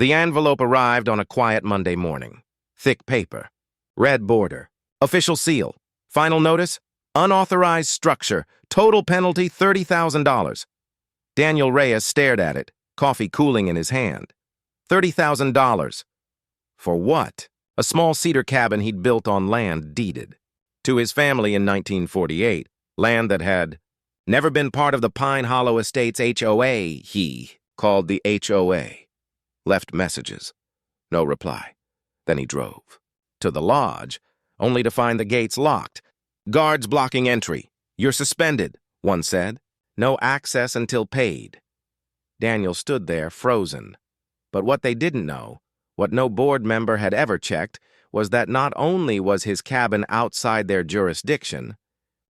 The envelope arrived on a quiet Monday morning. Thick paper. Red border. Official seal. Final notice? Unauthorized structure. Total penalty $30,000. Daniel Reyes stared at it, coffee cooling in his hand. $30,000. For what? A small cedar cabin he'd built on land deeded to his family in 1948, land that had never been part of the Pine Hollow Estates HOA, he called the HOA. Left messages. No reply. Then he drove. To the lodge, only to find the gates locked. Guards blocking entry. You're suspended, one said. No access until paid. Daniel stood there, frozen. But what they didn't know, what no board member had ever checked, was that not only was his cabin outside their jurisdiction,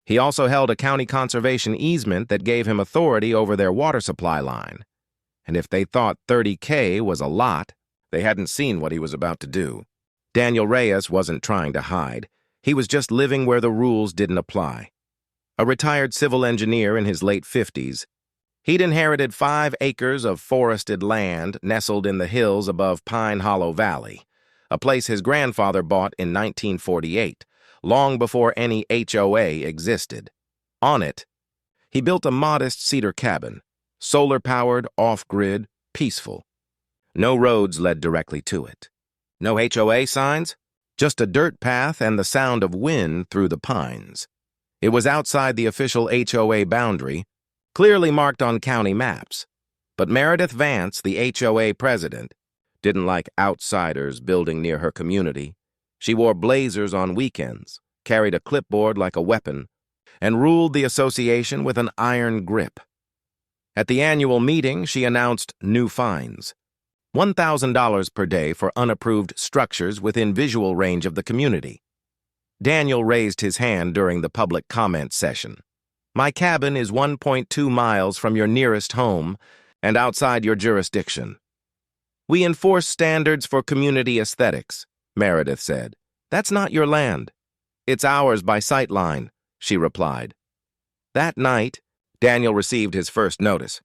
he also held a county conservation easement that gave him authority over their water supply line. And if they thought $30K was a lot, they hadn't seen what he was about to do. Daniel Reyes wasn't trying to hide. He was just living where the rules didn't apply. A retired civil engineer in his late 50s, he'd inherited 5 acres of forested land nestled in the hills above Pine Hollow Valley, a place his grandfather bought in 1948, long before any HOA existed. On it, he built a modest cedar cabin, solar-powered, off-grid, peaceful. No roads led directly to it. No HOA signs, just a dirt path and the sound of wind through the pines. It was outside the official HOA boundary, clearly marked on county maps. But Meredith Vance, the HOA president, didn't like outsiders building near her community. She wore blazers on weekends, carried a clipboard like a weapon, and ruled the association with an iron grip. At the annual meeting, she announced new fines. $1,000 per day for unapproved structures within visual range of the community. Daniel raised his hand during the public comment session. My cabin is 1.2 miles from your nearest home and outside your jurisdiction. We enforce standards for community aesthetics, Meredith said. That's not your land. It's ours by sightline, she replied. That night, Daniel received his first notice.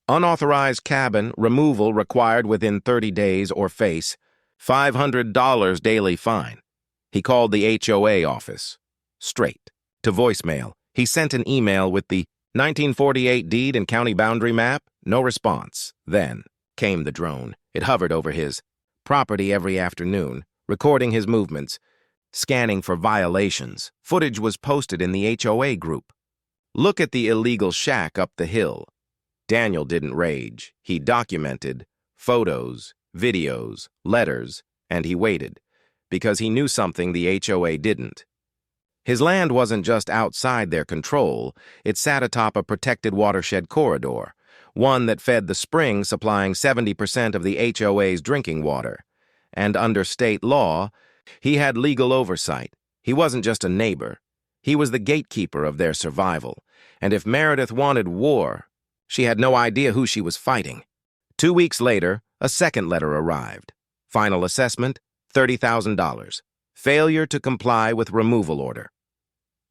Unauthorized cabin removal required within 30 days or face $500 daily fine. He called the HOA office. Straight. To voicemail. He sent an email with the 1948 deed and county boundary map. No response. Then came the drone. It hovered over his property every afternoon, recording his movements, scanning for violations. Footage was posted in the HOA group. Look at the illegal shack up the hill. Daniel didn't rage. He documented photos, videos, letters, and he waited, because he knew something the HOA didn't. His land wasn't just outside their control, it sat atop a protected watershed corridor, one that fed the spring supplying 70% of the HOA's drinking water. And under state law, he had legal oversight. He wasn't just a neighbor. He was the gatekeeper of their survival. And if Meredith wanted war, she had no idea who she was fighting. 2 weeks later, a second letter arrived. Final assessment, $30,000. Failure to comply with removal order.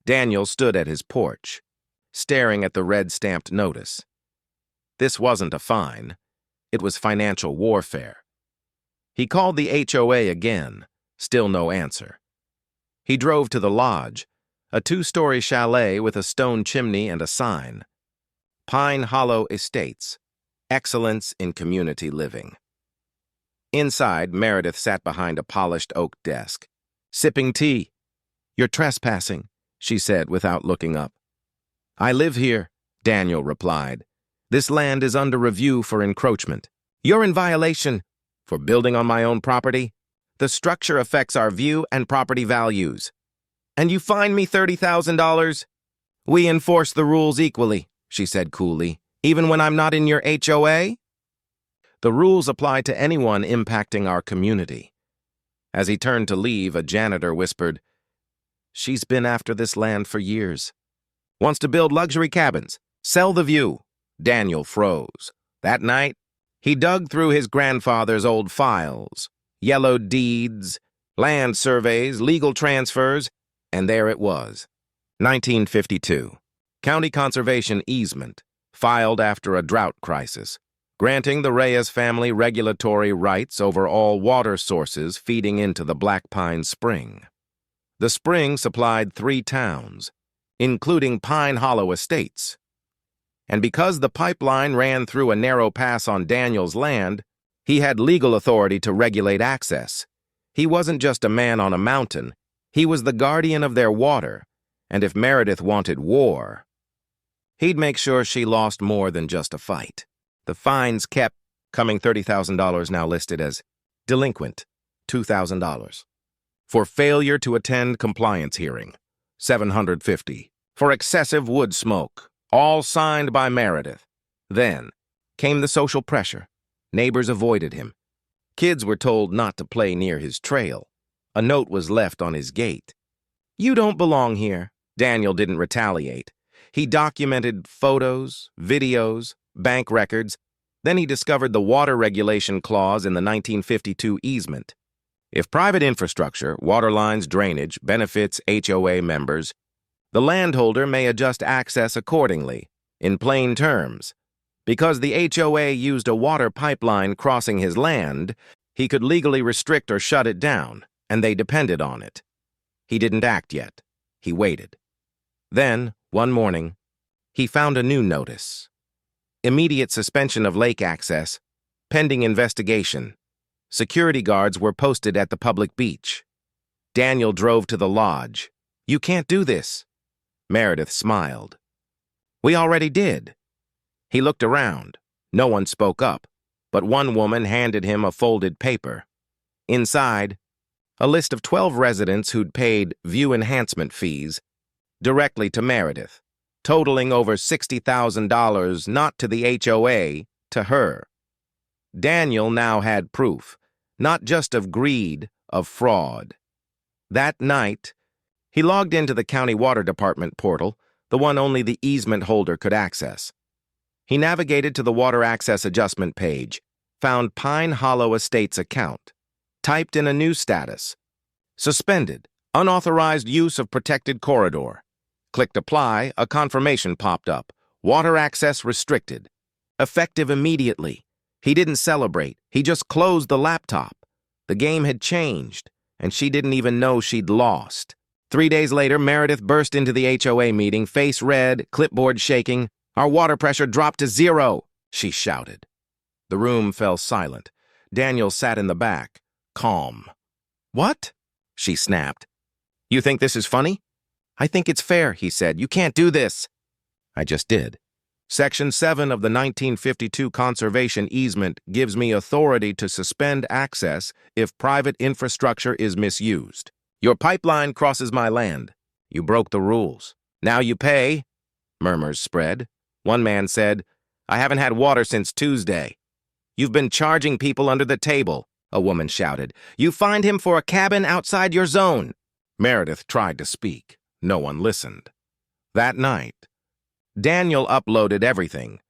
Daniel stood at his porch, staring at the red-stamped notice. This wasn't a fine. It was financial warfare. He called the HOA again. Still no answer. He drove to the lodge, a 2-story chalet with a stone chimney and a sign. Pine Hollow Estates. Excellence in community living. Inside, Meredith sat behind a polished oak desk, sipping tea. You're trespassing, she said without looking up. I live here, Daniel replied. This land is under review for encroachment. You're in violation. For building on my own property? The structure affects our view and property values. And you fine me $30,000? We enforce the rules equally, she said coolly, even when I'm not in your HOA? The rules apply to anyone impacting our community. As he turned to leave, a janitor whispered, She's been after this land for years. Wants to build luxury cabins. Sell the view. Daniel froze. That night, he dug through his grandfather's old files, yellowed deeds, land surveys, legal transfers, and there it was. 1952. County conservation easement, filed after a drought crisis. granting the Reyes family regulatory rights over all water sources feeding into the Black Pine Spring. The spring supplied 3 towns, including Pine Hollow Estates. And because the pipeline ran through a narrow pass on Daniel's land, he had legal authority to regulate access. He wasn't just a man on a mountain, he was the guardian of their water, and if Meredith wanted war, he'd make sure she lost more than just a fight. The fines kept coming. $30,000 now listed as delinquent, $2,000. For failure to attend compliance hearing, $750. For excessive wood smoke, all signed by Meredith. Then came the social pressure. Neighbors avoided him. Kids were told not to play near his trail. A note was left on his gate. "You don't belong here." Daniel didn't retaliate. He documented photos, videos, bank records. Then he discovered the water regulation clause in the 1952 easement. If private infrastructure, water lines, drainage, benefits HOA members, the landholder may adjust access accordingly. In plain terms, because the HOA used a water pipeline crossing his land, he could legally restrict or shut it down, and they depended on it. He didn't act yet. He waited. Then, one morning, he found a new notice. Immediate suspension of lake access, pending investigation. Security guards were posted at the public beach. Daniel drove to the lodge. "You can't do this." Meredith smiled. "We already did." He looked around. No one spoke up, but one woman handed him a folded paper. Inside, a list of 12 residents who'd paid view enhancement fees directly to Meredith, totaling over $60,000 not to the HOA, to her. Daniel now had proof, not just of greed, of fraud. That night, he logged into the county water department portal, the one only the easement holder could access. He navigated to the water access adjustment page, found Pine Hollow Estates account, typed in a new status: suspended, unauthorized use of protected corridor. Clicked apply, a confirmation popped up, water access restricted. Effective immediately. He didn't celebrate, he just closed the laptop. The game had changed, and she didn't even know she'd lost. 3 days later, Meredith burst into the HOA meeting, face red, clipboard shaking. "Our water pressure dropped to 0, she shouted. The room fell silent. Daniel sat in the back, calm. "What?" she snapped. "You think this is funny?" "I think it's fair," he said. "You can't do this." "I just did. Section 7 of the 1952 conservation easement gives me authority to suspend access if private infrastructure is misused. Your pipeline crosses my land. You broke the rules. Now you pay." Murmurs spread. One man said, "I haven't had water since Tuesday." "You've been charging people under the table," a woman shouted. "You fined him for a cabin outside your zone." Meredith tried to speak. No one listened. That night, Daniel uploaded everything: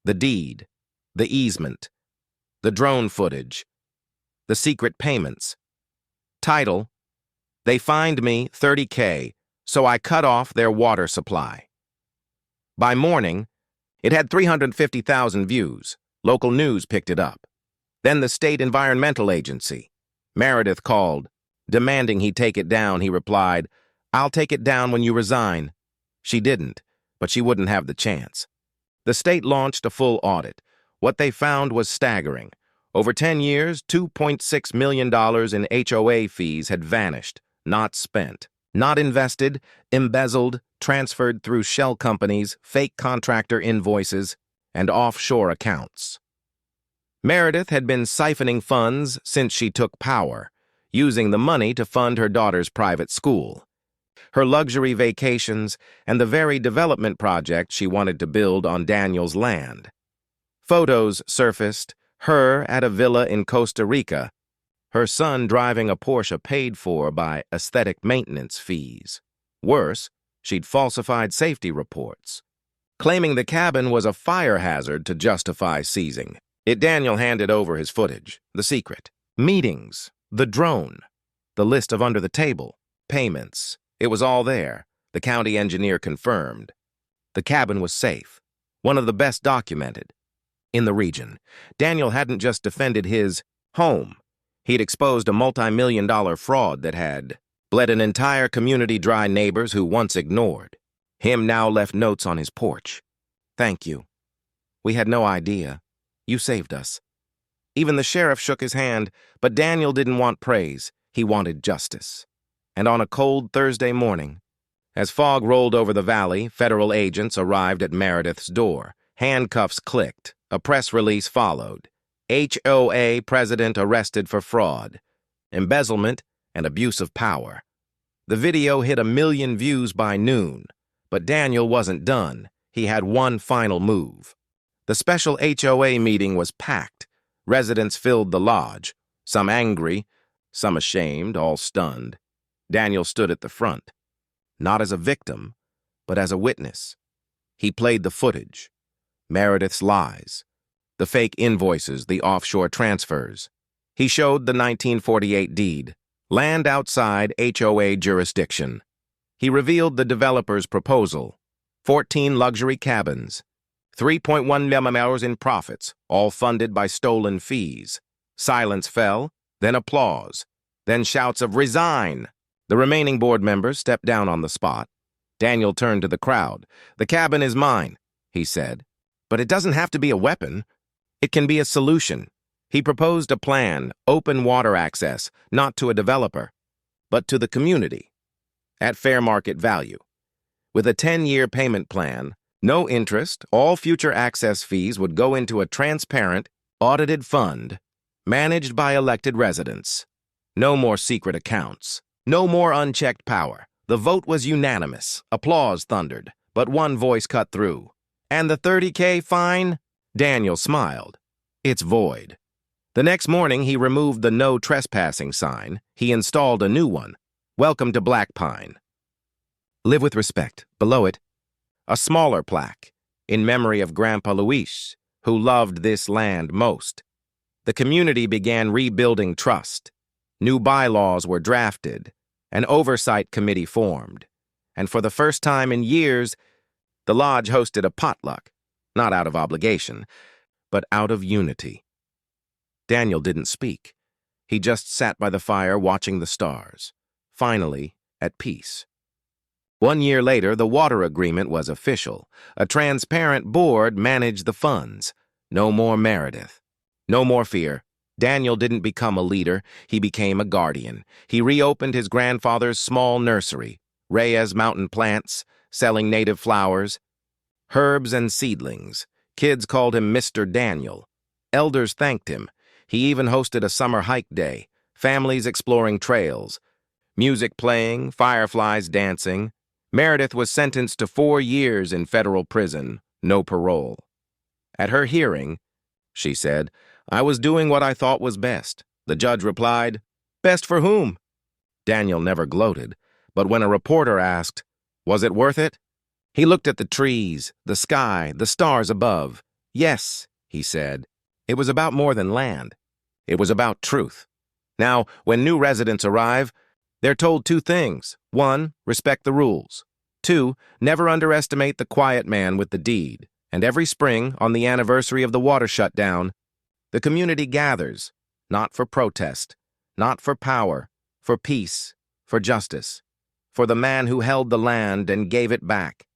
the deed, the easement, the drone footage, the secret payments. Title: "They fined me $30K, so I cut off their water supply." By morning, it had 350,000 views. Local news picked it up. Then the state environmental agency. Meredith called. Demanding he take it down, he replied, "I'll take it down when you resign." She didn't, but she wouldn't have the chance. The state launched a full audit. What they found was staggering. Over 10 years, $2.6 million in HOA fees had vanished, not spent, not invested, embezzled, transferred through shell companies, fake contractor invoices, and offshore accounts. Meredith had been siphoning funds since she took power, using the money to fund her daughter's private school, her luxury vacations, and the very development project she wanted to build on Daniel's land. Photos surfaced, her at a villa in Costa Rica, her son driving a Porsche paid for by aesthetic maintenance fees. Worse, she'd falsified safety reports, claiming the cabin was a fire hazard to justify seizing. Daniel handed over his footage, the secret, meetings, the drone, the list of under-the-table payments. It was all there, the county engineer confirmed. The cabin was safe, one of the best documented. in the region. Daniel hadn't just defended his home. He'd exposed a multi-million-dollar fraud that had bled an entire community dry. Neighbors who once ignored him now left notes on his porch. "Thank you. We had no idea. You saved us." Even the sheriff shook his hand, but Daniel didn't want praise. He wanted justice. And on a cold Thursday morning, as fog rolled over the valley, federal agents arrived at Meredith's door. Handcuffs clicked. A press release followed. HOA president arrested for fraud, embezzlement, and abuse of power. The video hit 1 million views by noon, but Daniel wasn't done. He had one final move. The special HOA meeting was packed. Residents filled the lodge, some angry, some ashamed, all stunned. Daniel stood at the front, not as a victim, but as a witness. He played the footage, Meredith's lies, the fake invoices, the offshore transfers. He showed the 1948 deed, land outside HOA jurisdiction. He revealed the developer's proposal, 14 luxury cabins, 3.1 million in profits, all funded by stolen fees. Silence fell, then applause, then shouts of "Resign!" The remaining board members stepped down on the spot. Daniel turned to the crowd. "The cabin is mine," he said. "But it doesn't have to be a weapon. It can be a solution." He proposed a plan, open water access, not to a developer, but to the community, at fair market value. With a 10-year payment plan, no interest, all future access fees would go into a transparent, audited fund managed by elected residents. No more secret accounts. No more unchecked power. The vote was unanimous. Applause thundered, but one voice cut through. "And the $30K fine?" Daniel smiled. "It's void." The next morning, he removed the "No Trespassing" sign. He installed a new one. "Welcome to Black Pine. Live with respect." Below it, a smaller plaque, in memory of Grandpa Luis, who loved this land most. The community began rebuilding trust. New bylaws were drafted. An oversight committee formed. And for the first time in years, the lodge hosted a potluck, not out of obligation, but out of unity. Daniel didn't speak. He just sat by the fire watching the stars, finally at peace. 1 year later, the water agreement was official. A transparent board managed the funds. No more Meredith. No more fear. Daniel didn't become a leader. He became a guardian. He reopened his grandfather's small nursery, Reyes Mountain Plants, selling native flowers, herbs and seedlings. Kids called him Mr. Daniel. Elders thanked him. He even hosted a summer hike day, families exploring trails, music playing, fireflies dancing. Meredith was sentenced to 4 years in federal prison, no parole. At her hearing, she said, "I was doing what I thought was best." The judge replied, "Best for whom?" Daniel never gloated, but when a reporter asked, "Was it worth it?" he looked at the trees, the sky, the stars above. "Yes," he said. It was about more than land. It was about truth. Now, when new residents arrive, they're told 2 things. 1, respect the rules. 2, never underestimate the quiet man with the deed. And every spring, on the anniversary of the water shutdown, the community gathers, not for protest, not for power, for peace, for justice, for the man who held the land and gave it back.